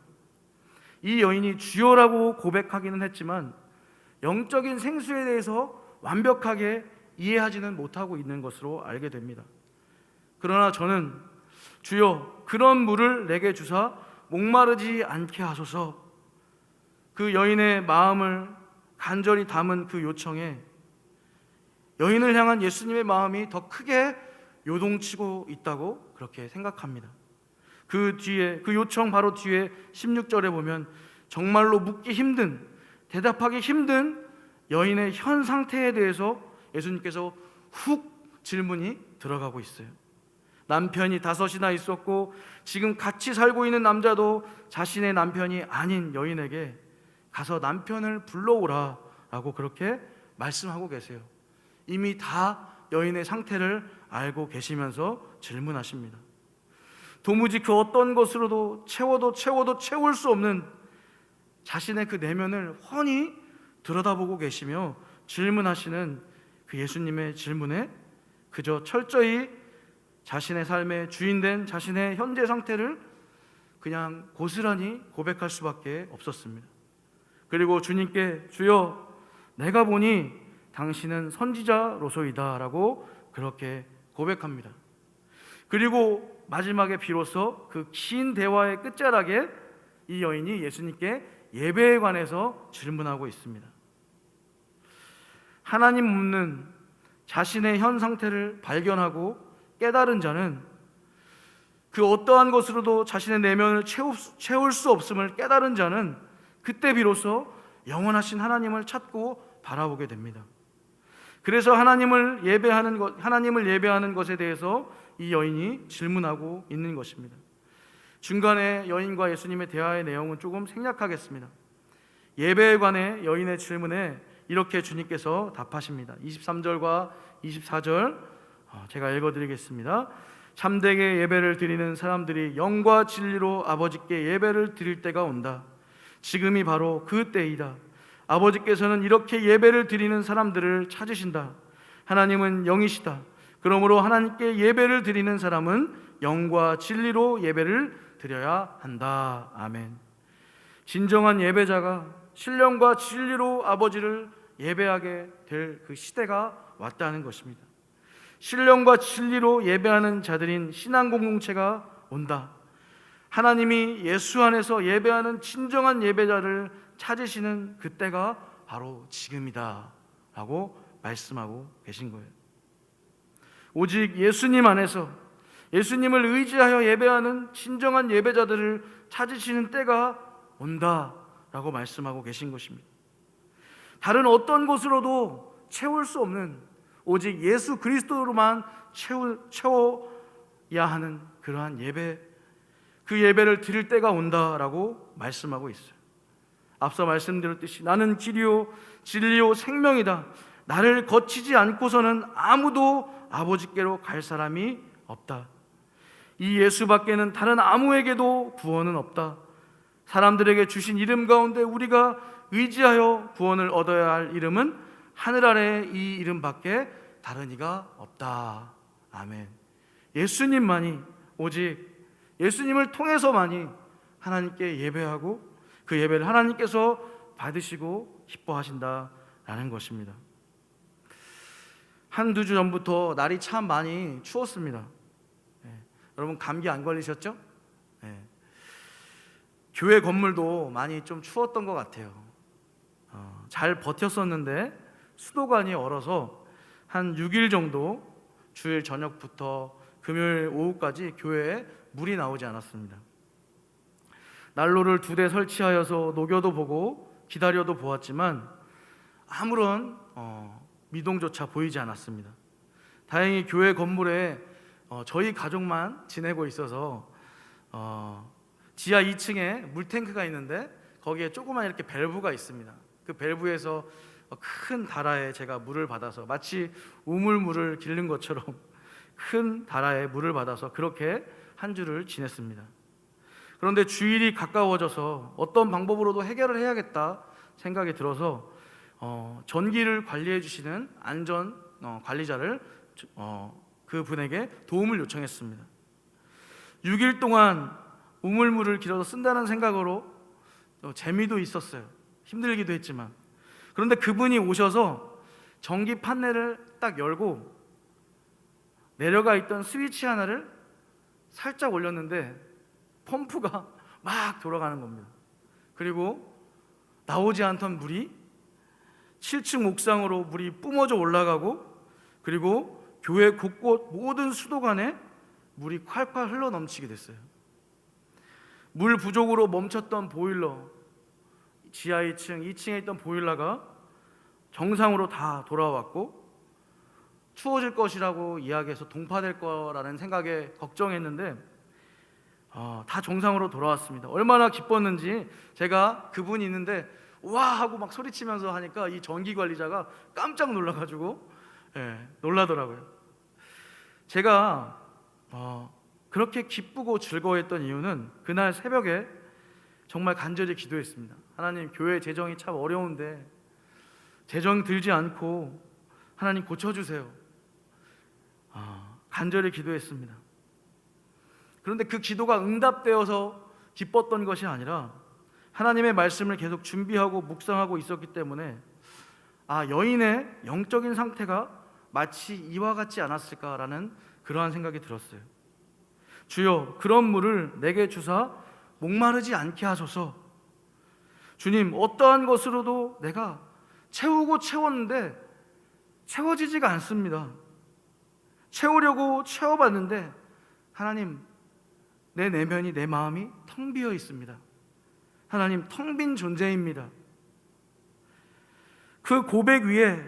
이 여인이 주여라고 고백하기는 했지만 영적인 생수에 대해서 완벽하게 이해하지는 못하고 있는 것으로 알게 됩니다. 그러나 저는 주여 그런 물을 내게 주사 목마르지 않게 하소서, 그 여인의 마음을 간절히 담은 그 요청에 여인을 향한 예수님의 마음이 더 크게 요동치고 있다고 그렇게 생각합니다. 그 뒤에 그 요청 바로 뒤에 16절에 보면 정말로 묻기 힘든, 대답하기 힘든 여인의 현 상태에 대해서 예수님께서 훅 질문이 들어가고 있어요. 남편이 5이나 있었고 지금 같이 살고 있는 남자도 자신의 남편이 아닌 여인에게 가서 남편을 불러오라 라고 그렇게 말씀하고 계세요. 이미 다 여인의 상태를 알고 계시면서 질문하십니다. 도무지 그 어떤 것으로도 채워도 채울 수 없는 자신의 그 내면을 훤히 들여다보고 계시며 질문하시는 그 예수님의 질문에 그저 철저히 자신의 삶의 주인된 자신의 현재 상태를 그냥 고스란히 고백할 수밖에 없었습니다. 그리고 주님께 주여 내가 보니 당신은 선지자로소이다 라고 그렇게 고백합니다. 그리고 마지막에 비로소 그 긴 대화의 끝자락에 이 여인이 예수님께 예배에 관해서 질문하고 있습니다. 하나님 없는 자신의 현 상태를 발견하고 깨달은 자는 그 어떠한 것으로도 자신의 내면을 채울 수 없음을 깨달은 자는 그때 비로소 영원하신 하나님을 찾고 바라보게 됩니다. 그래서 하나님을 예배하는 것에 대해서 이 여인이 질문하고 있는 것입니다. 중간에 여인과 예수님의 대화의 내용은 조금 생략하겠습니다. 예배에 관해 여인의 질문에 이렇게 주님께서 답하십니다. 23절과 24절 제가 읽어드리겠습니다. 참되게 예배를 드리는 사람들이 영과 진리로 아버지께 예배를 드릴 때가 온다. 지금이 바로 그 때이다. 아버지께서는 이렇게 예배를 드리는 사람들을 찾으신다. 하나님은 영이시다. 그러므로 하나님께 예배를 드리는 사람은 영과 진리로 예배를 드려야 한다. 아멘. 진정한 예배자가 신령과 진리로 아버지를 예배하게 될 그 시대가 왔다는 것입니다. 신령과 진리로 예배하는 자들인 신앙 공동체가 온다. 하나님이 예수 안에서 예배하는 진정한 예배자를 찾으시는 그때가 바로 지금이다 라고 말씀하고 계신 거예요. 오직 예수님 안에서 예수님을 의지하여 예배하는 진정한 예배자들을 찾으시는 때가 온다 라고 말씀하고 계신 것입니다. 다른 어떤 것으로도 채울 수 없는 오직 예수 그리스도로만 채워야 하는 그러한 예배, 그 예배를 드릴 때가 온다라고 말씀하고 있어요. 앞서 말씀드렸듯이 나는 길이요 진리요 생명이다. 나를 거치지 않고서는 아무도 아버지께로 갈 사람이 없다. 이 예수밖에는 다른 아무에게도 구원은 없다. 사람들에게 주신 이름 가운데 우리가 의지하여 구원을 얻어야 할 이름은 하늘 아래 이 이름밖에 다른 이가 없다. 아멘. 예수님만이, 오직 예수님을 통해서만이 하나님께 예배하고 그 예배를 하나님께서 받으시고 기뻐하신다라는 것입니다. 한두 주 전부터 날이 참 많이 추웠습니다. 여러분 감기 안 걸리셨죠? 교회 건물도 많이 좀 추웠던 것 같아요. 잘 버텼었는데 수도관이 얼어서 한 6일 정도 주일 저녁부터 금요일 오후까지 교회에 물이 나오지 않았습니다. 난로를 2대 설치하여서 녹여도 보고 기다려도 보았지만 아무런 미동조차 보이지 않았습니다. 다행히 교회 건물에 저희 가족만 지내고 있어서 지하 2층에 물탱크가 있는데 거기에 조그만 이렇게 밸브가 있습니다. 그 밸브에서 큰 다라에 제가 물을 받아서 마치 우물물을 기른 것처럼 큰 다라에 물을 받아서 그렇게 한 주를 지냈습니다. 그런데 주일이 가까워져서 어떤 방법으로도 해결을 해야겠다 생각이 들어서 전기를 관리해 주시는 안전 관리자를 그 분에게 도움을 요청했습니다. 6일 동안 우물물을 길어서 쓴다는 생각으로 재미도 있었어요. 힘들기도 했지만. 그런데 그분이 오셔서 전기 판넬을 딱 열고 내려가 있던 스위치 하나를 살짝 올렸는데 펌프가 막 돌아가는 겁니다. 그리고 나오지 않던 물이 7층 옥상으로 물이 뿜어져 올라가고, 그리고 교회 곳곳 모든 수도관에 물이 콸콸 흘러 넘치게 됐어요. 물 부족으로 멈췄던 보일러, 지하 2층, 2층에 있던 보일러가 정상으로 다 돌아왔고, 추워질 것이라고 이야기해서 동파될 거라는 생각에 걱정했는데 다 정상으로 돌아왔습니다. 얼마나 기뻤는지 제가 그분이 있는데 와 하고 막 소리치면서 하니까 이 전기관리자가 깜짝 놀라가지고 놀라더라고요. 제가 그렇게 기쁘고 즐거워했던 이유는 그날 새벽에 정말 간절히 기도했습니다. 하나님, 교회 재정이 참 어려운데 재정 들지 않고 하나님 고쳐주세요. 간절히 기도했습니다. 그런데 그 기도가 응답되어서 기뻤던 것이 아니라 하나님의 말씀을 계속 준비하고 묵상하고 있었기 때문에 여인의 영적인 상태가 마치 이와 같지 않았을까라는 그러한 생각이 들었어요. 주여, 그런 물을 내게 주사 목마르지 않게 하소서. 주님, 어떠한 것으로도 내가 채우고 채웠는데 채워지지가 않습니다. 채우려고 채워봤는데 하나님, 내 내면이, 내 마음이 텅 비어 있습니다. 하나님, 텅 빈 존재입니다. 그 고백 위에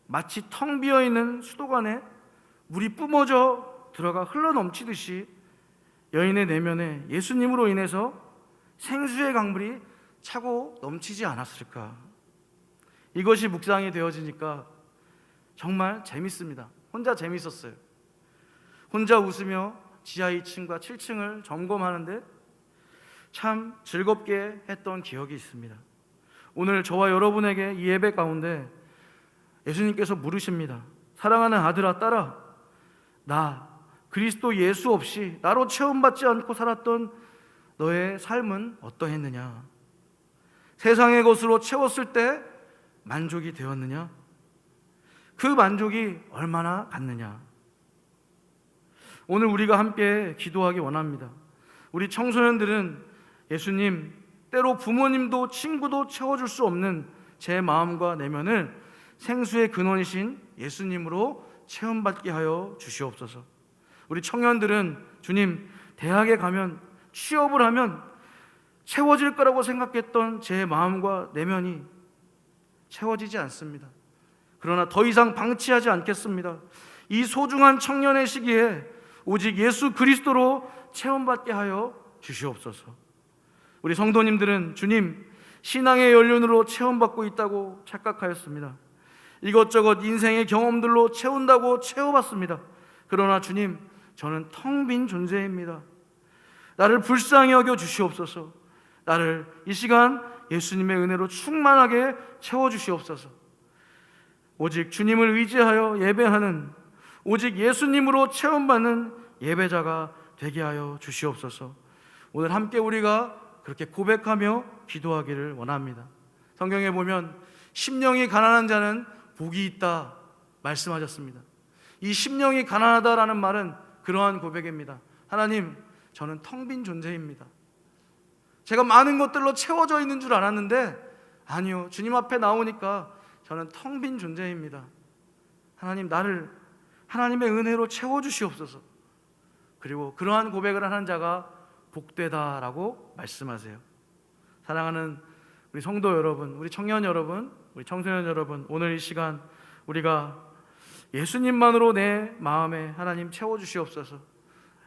마치 텅 비어 있는 수도관에 물이 뿜어져 들어가 흘러 넘치듯이 여인의 내면에 예수님으로 인해서 생수의 강물이 차고 넘치지 않았을까. 이것이 묵상이 되어지니까 정말 재밌습니다. 혼자 재밌었어요. 혼자 웃으며 지하 2층과 7층을 점검하는데 참 즐겁게 했던 기억이 있습니다. 오늘 저와 여러분에게 이 예배 가운데 예수님께서 물으십니다. 사랑하는 아들아, 딸아, 나 그리스도 예수 없이 나로 체험받지 않고 살았던 너의 삶은 어떠했느냐? 세상의 것으로 채웠을 때 만족이 되었느냐? 그 만족이 얼마나 갔느냐? 오늘 우리가 함께 기도하기 원합니다. 우리 청소년들은 예수님, 때로 부모님도 친구도 채워줄 수 없는 제 마음과 내면을 생수의 근원이신 예수님으로 체험받게 하여 주시옵소서. 우리 청년들은 주님, 대학에 가면, 취업을 하면 채워질 거라고 생각했던 제 마음과 내면이 채워지지 않습니다. 그러나 더 이상 방치하지 않겠습니다. 이 소중한 청년의 시기에 오직 예수 그리스도로 체험받게 하여 주시옵소서. 우리 성도님들은 주님, 신앙의 연륜으로 체험받고 있다고 착각하였습니다. 이것저것 인생의 경험들로 채운다고 채워봤습니다. 그러나 주님, 저는 텅 빈 존재입니다. 나를 불쌍히 여겨 주시옵소서. 나를 이 시간 예수님의 은혜로 충만하게 채워주시옵소서. 오직 주님을 의지하여 예배하는, 오직 예수님으로 체험받는 예배자가 되게 하여 주시옵소서. 오늘 함께 우리가 그렇게 고백하며 기도하기를 원합니다. 성경에 보면 심령이 가난한 자는 복이 있다 말씀하셨습니다. 이 심령이 가난하다라는 말은 그러한 고백입니다. 하나님, 저는 텅 빈 존재입니다. 제가 많은 것들로 채워져 있는 줄 알았는데 아니요, 주님 앞에 나오니까 저는 텅 빈 존재입니다. 하나님, 나를 하나님의 은혜로 채워주시옵소서. 그리고 그러한 고백을 하는 자가 복되다라고 말씀하세요. 사랑하는 우리 성도 여러분, 우리 청년 여러분, 우리 청소년 여러분, 오늘 이 시간 우리가 예수님만으로 내 마음에 하나님 채워주시옵소서.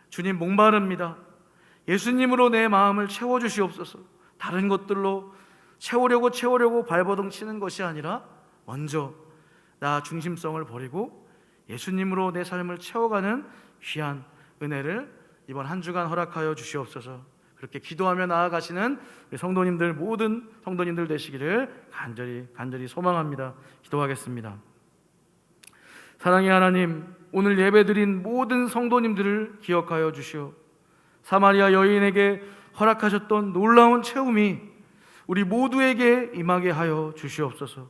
주님, 목마릅니다. 예수님으로 내 마음을 채워주시옵소서. 다른 것들로 채우려고 발버둥 치는 것이 아니라 먼저 나 중심성을 버리고 예수님으로 내 삶을 채워가는 귀한 은혜를 이번 한 주간 허락하여 주시옵소서. 그렇게 기도하며 나아가시는 우리 성도님들, 모든 성도님들 되시기를 간절히 소망합니다. 기도하겠습니다. 사랑의 하나님, 오늘 예배드린 모든 성도님들을 기억하여 주시오. 사마리아 여인에게 허락하셨던 놀라운 체험이 우리 모두에게 임하게 하여 주시옵소서.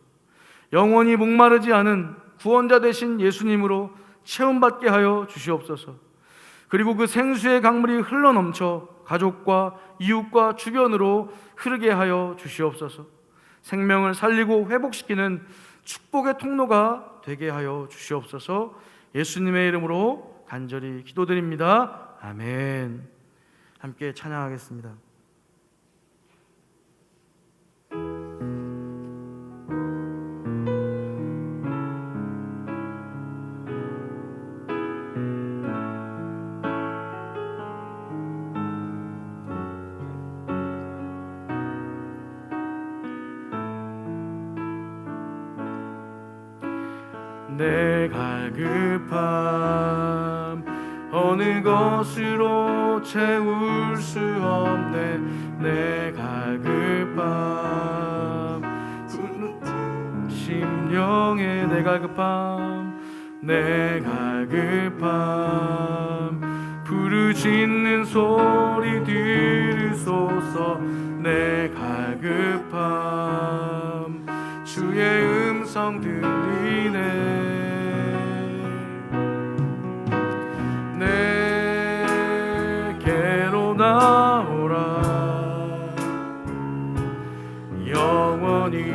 영원히 목마르지 않은 구원자 되신 예수님으로 체험받게 하여 주시옵소서. 그리고 그 생수의 강물이 흘러넘쳐 가족과 이웃과 주변으로 흐르게 하여 주시옵소서. 생명을 살리고 회복시키는 축복의 통로가 되게 하여 주시옵소서. 예수님의 이름으로 간절히 기도드립니다. 아멘. 함께 찬양하겠습니다. 내 갈급함 어느 것으로 채울 수 없네. 내 갈급함 심령의 내 갈급함 부르짖는 소리 들으소서. 내 갈급함 주의 음성 들리네. 내게로 나오라. 영원히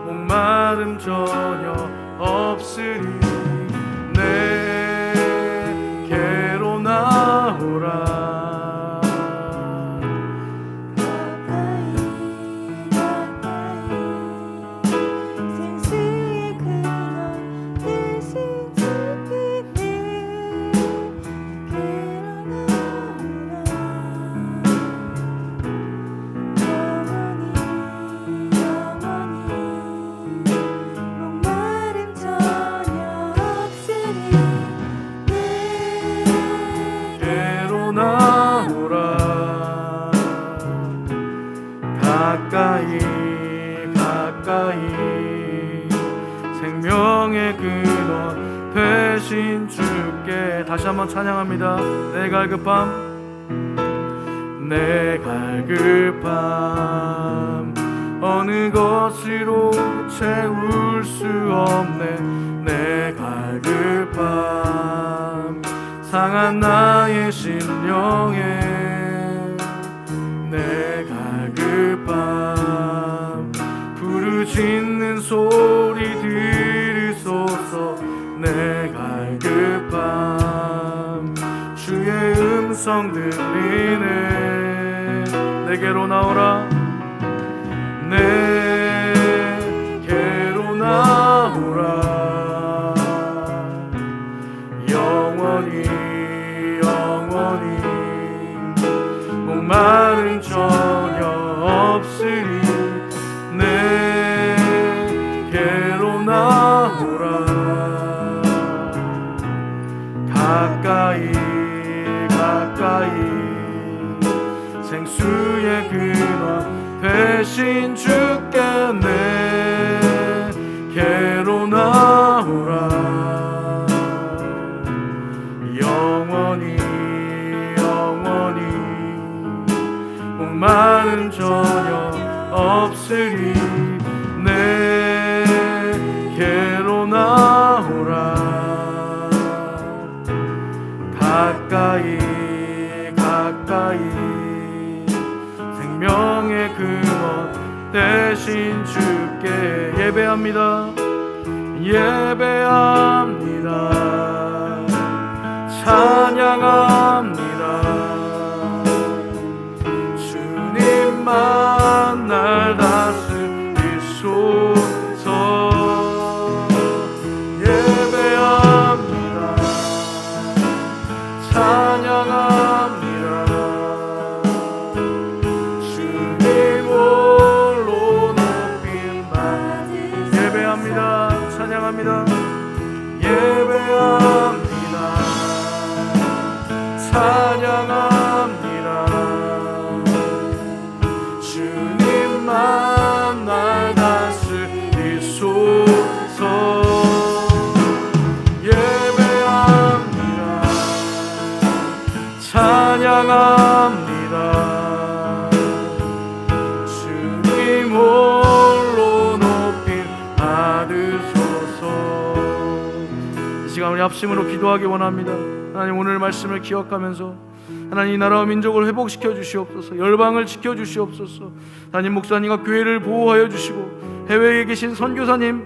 목마름 전혀 없으리. 내게로 나오라. 가까이 생명의 근원 되신 주께. 다시 한번 찬양합니다. 내 갈급함 어느 것으로 채울 수 없네. 내 갈급함 상한 나의 심령에. 내 갈급함 부르짖는 소리 들으소서. 내 갈급함 주의 음성 들리네. 내게로 나오라. 내게로 나오라. 영원히 목마름 전혀 없으리. 내게로 나오라. 가까이 생수의 근원 되신 주께. 내게로 나오라. 영원히 목마름 전혀 없으리. 내게로 나오라. 가까이 생명의 근원 되신 주께 예배합니다. 찬양합니다. 주님만 날 다스리소서. 예배합니다. 마음 날 다스리소서. 예배합니다. 찬양합니다. 주님 홀로 높임 받으소서. 이 시간 우리 합심으로 기도하기 원합니다. 하나님, 오늘 말씀을 기억하면서 하나님, 이 나라와 민족을 회복시켜 주시옵소서. 열방을 지켜 주시옵소서. 하나님, 목사님과 교회를 보호하여 주시고 해외에 계신 선교사님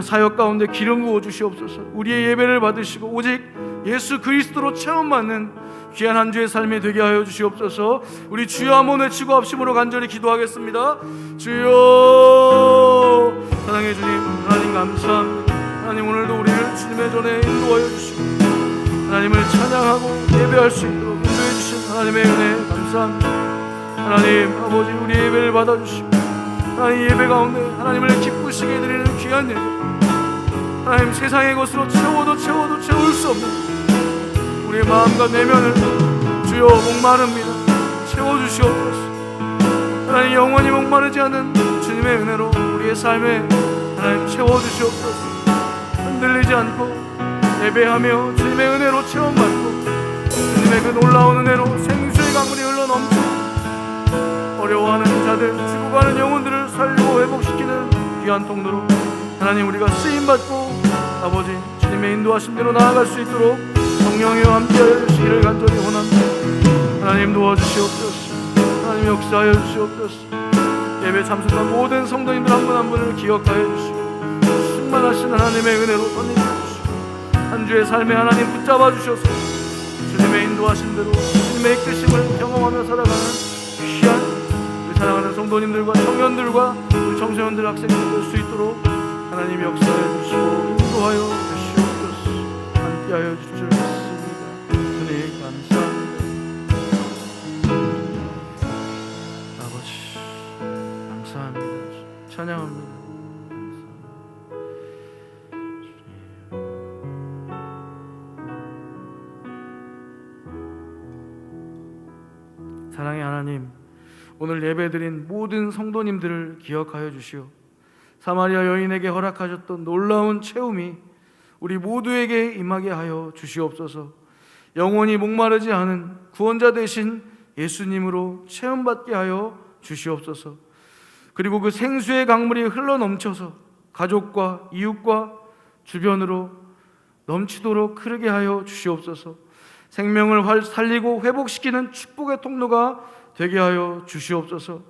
사역 가운데 기름 부어 주시옵소서. 우리의 예배를 받으시고 오직 예수 그리스도로 체험받는 귀한 한 주의 삶이 되게 하여 주시옵소서. 우리 주여 한번 외치고 합심으로 간절히 기도하겠습니다. 주여. 사랑해 주님, 하나님 감사합니다. 하나님, 오늘도 우리를 주님의 전에 인도하여 주시고 하나님을 찬양하고 예배할 수 있도록 인도해 주신 하나님의 은혜 감사합니다. 하나님 아버지, 우리 예배를 받아주시고 하나님 예배 가운데 하나님을 기쁘시게 해드리는 귀한 예배, 하나님 세상의 것으로 채워도 채울 수 없는 우리의 마음과 내면을 주여 목마릅니다. 채워주시옵소서. 하나님, 영원히 목마르지 않는 주님의 은혜로 우리의 삶에 하나님 채워주시옵소서. 흔들리지 않고 예배하며 주님의 은혜로 체험받고 주님의 그 놀라운 은혜로 생수의 강물이 흘러넘쳐 어려워하는 자들, 죽어가는 영혼들을 살리고 회복시키는 귀한 통로로 하나님 우리가 쓰임받고 아버지 주님의 인도하심대로 나아갈 수 있도록 성령이여 함께하여 주시기를 간절히 원합니다. 하나님 도와주시옵소서. 하나님 역사하여 주시옵소서. 예배 참석한 모든 성도님들 한 분 한 분을 기억하여 주시고 충만하신 하나님의 은혜로 선임해 주시고 한 주의 삶에 하나님 붙잡아 주셔서 주님의 인도하심대로 주님의 이끄심을 경험하며 살아가는 귀한 우리 사랑하는 성도님들과 청년들과 우리 청소년들 학생들 될 수 있도록 하나님 역사해 주시고 인도하여 주시옵소서. 함께하여 주실 줄 믿습니다. 주님 감사합니다. 아버지 감사합니다. 찬양합니다. 사랑의 하나님, 오늘 예배드린 모든 성도님들을 기억하여 주시오. 사마리아 여인에게 허락하셨던 놀라운 체험이 우리 모두에게 임하게 하여 주시옵소서. 영원히 목마르지 않은 구원자 되신 예수님으로 체험받게 하여 주시옵소서. 그리고 그 생수의 강물이 흘러넘쳐서 가족과 이웃과 주변으로 넘치도록 흐르게 하여 주시옵소서. 생명을 살리고 회복시키는 축복의 통로가 되게 하여 주시옵소서.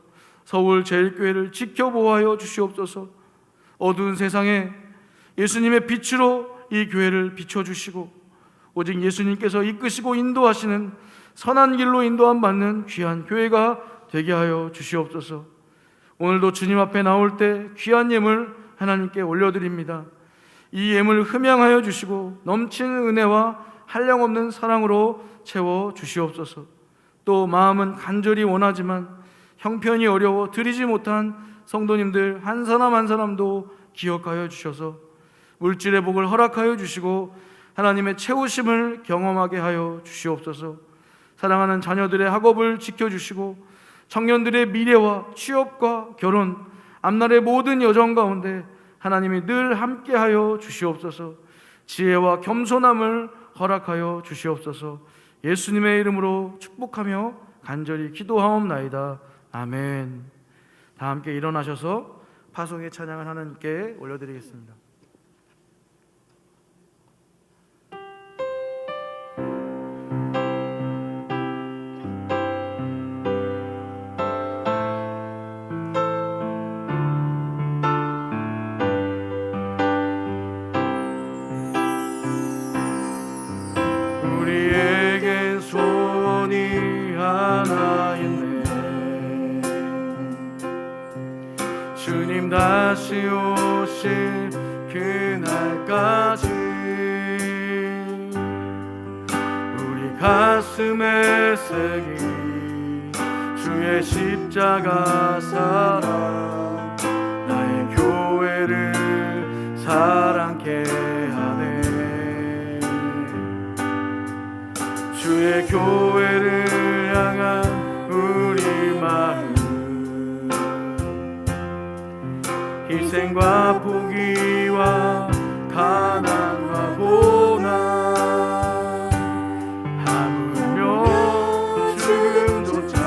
서울 제일교회를 지켜보호하여 주시옵소서. 어두운 세상에 예수님의 빛으로 이 교회를 비춰주시고 오직 예수님께서 이끄시고 인도하시는 선한 길로 인도함 받는 귀한 교회가 되게 하여 주시옵소서. 오늘도 주님 앞에 나올 때 귀한 예물 하나님께 올려드립니다. 이 예물 흠양하여 주시고 넘치는 은혜와 한량없는 사랑으로 채워 주시옵소서. 또 마음은 간절히 원하지만 형편이 어려워 드리지 못한 성도님들 한 사람 한 사람도 기억하여 주셔서 물질의 복을 허락하여 주시고 하나님의 채우심을 경험하게 하여 주시옵소서. 사랑하는 자녀들의 학업을 지켜주시고 청년들의 미래와 취업과 결혼, 앞날의 모든 여정 가운데 하나님이 늘 함께하여 주시옵소서. 지혜와 겸손함을 허락하여 주시옵소서. 예수님의 이름으로 축복하며 간절히 기도하옵나이다. 아멘. 다 함께 일어나셔서 파송의 찬양을 하나님께 올려드리겠습니다. 우리에겐 소원이 하나 있네. 주님 다시 오실 그날까지 우리 가슴에 새긴 주의 십자가 사랑 나의 교회를 사랑케 하네. 주의 교회를 향한 우리 마음 희생과 포기와 가난과 고난 하물며 죽음조차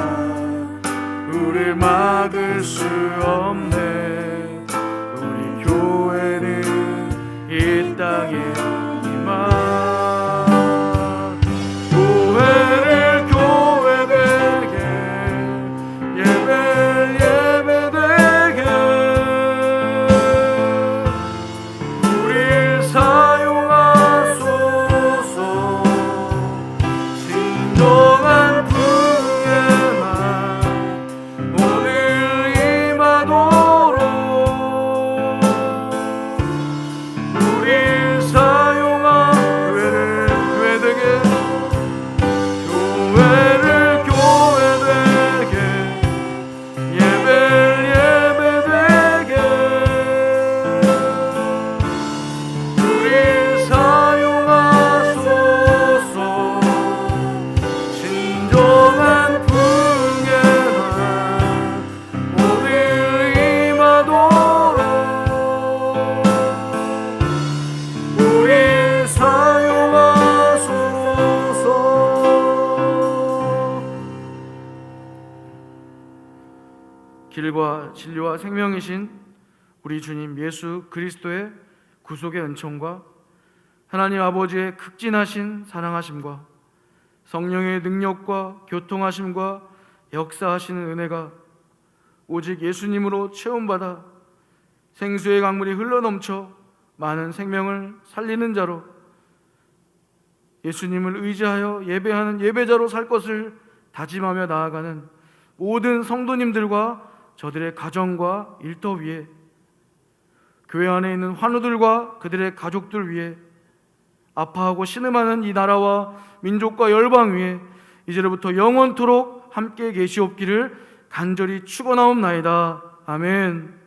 우릴 막을 수 없네. 우리 교회는 이 땅에 이만 교회를 교회되게 예배를 예배되게 우릴 사용하소서. 진정한 풍예만 오늘 임하도록 우릴 사용한 교회를 교회되게 교회를 교회되게 예배를 예배되게 우릴 사용하소서. 진정한 풍예만 오늘 임하도록 우릴 사용하소서. 길과 진리와 생명이신 우리 주님 예수 그리스도의 구속의 은총과 하나님 아버지의 극진하신 사랑하심과 성령의 능력과 교통하심과 역사하시는 은혜가 오직 예수님으로 체험받아 생수의 강물이 흘러넘쳐 많은 생명을 살리는 자로 예수님을 의지하여 예배하는 예배자로 살 것을 다짐하며 나아가는 모든 성도님들과 저들의 가정과 일터 위에 교회 안에 있는 환우들과 그들의 가족들 위에 아파하고 신음하는 이 나라와 민족과 열방 위에 이제로부터 영원토록 함께 계시옵기를 간절히 축원하옵나이다. 아멘.